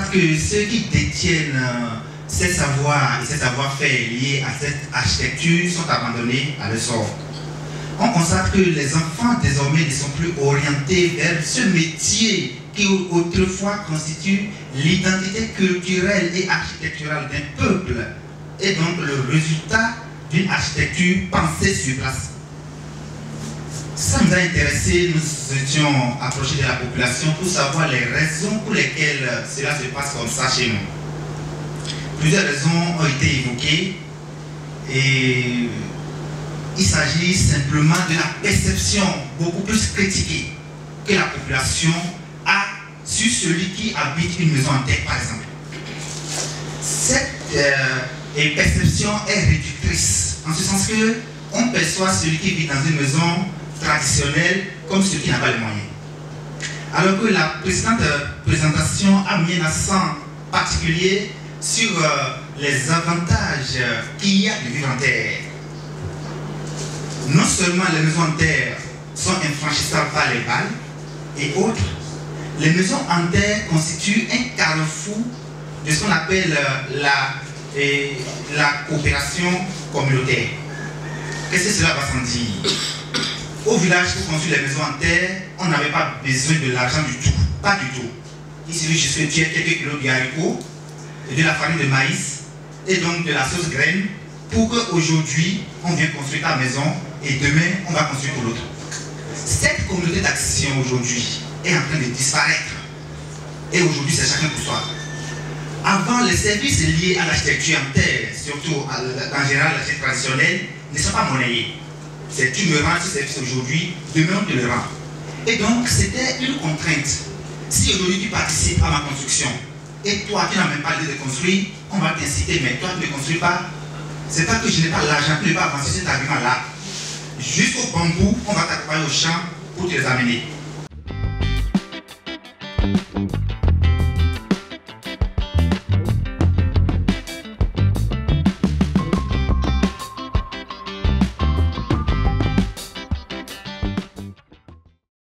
constate que ceux qui détiennent ces savoirs et ces savoir-faire liés à cette architecture sont abandonnés à leur sort. On constate que les enfants désormais ne sont plus orientés vers ce métier qui autrefois constitue l'identité culturelle et architecturale d'un peuple et donc le résultat d'une architecture pensée sur place. Ça nous a intéressé, nous étions approchés de la population pour savoir les raisons pour lesquelles cela se passe comme ça chez nous. Plusieurs raisons ont été évoquées et il s'agit simplement de la perception beaucoup plus critiquée que la population a sur celui qui habite une maison en terre, par exemple. Cette perception est réductrice, en ce sens qu'on perçoit celui qui vit dans une maison traditionnelle comme celui qui n'a pas les moyens. Alors que la précédente présentation a mis un accent particulier sur les avantages qu'il y a de vivre en terre. Non seulement les maisons en terre sont infranchissables par les balles et autres, les maisons en terre constituent un carrefour de ce qu'on appelle la coopération communautaire. Qu'est-ce que cela va sans dire? Au village, pour construire les maisons en terre, on n'avait pas besoin de l'argent du tout. Pas du tout. Il suffit juste que tu aies quelques kilos de haricots, de la farine de maïs et donc de la sauce graine pour qu'aujourd'hui, on vienne construire ta maison et demain, on va construire pour l'autre. Cette communauté d'action aujourd'hui est en train de disparaître. Et aujourd'hui, c'est chacun pour soi. Avant, les services liés à l'architecture en terre, surtout en général l'architecture traditionnelle, ne sont pas monnayés. C'est tu me rends ce service aujourd'hui, demain on te le rend. Et donc, c'était une contrainte. Si aujourd'hui tu participes à ma construction, et toi qui n'as même pas l'idée de construire, on va t'inciter, mais toi tu ne construis pas. C'est pas que je n'ai pas l'argent, que je ne vais pas avancer cet argument-là. Jusqu'au bambou, on va t'accompagner au champ pour te les amener.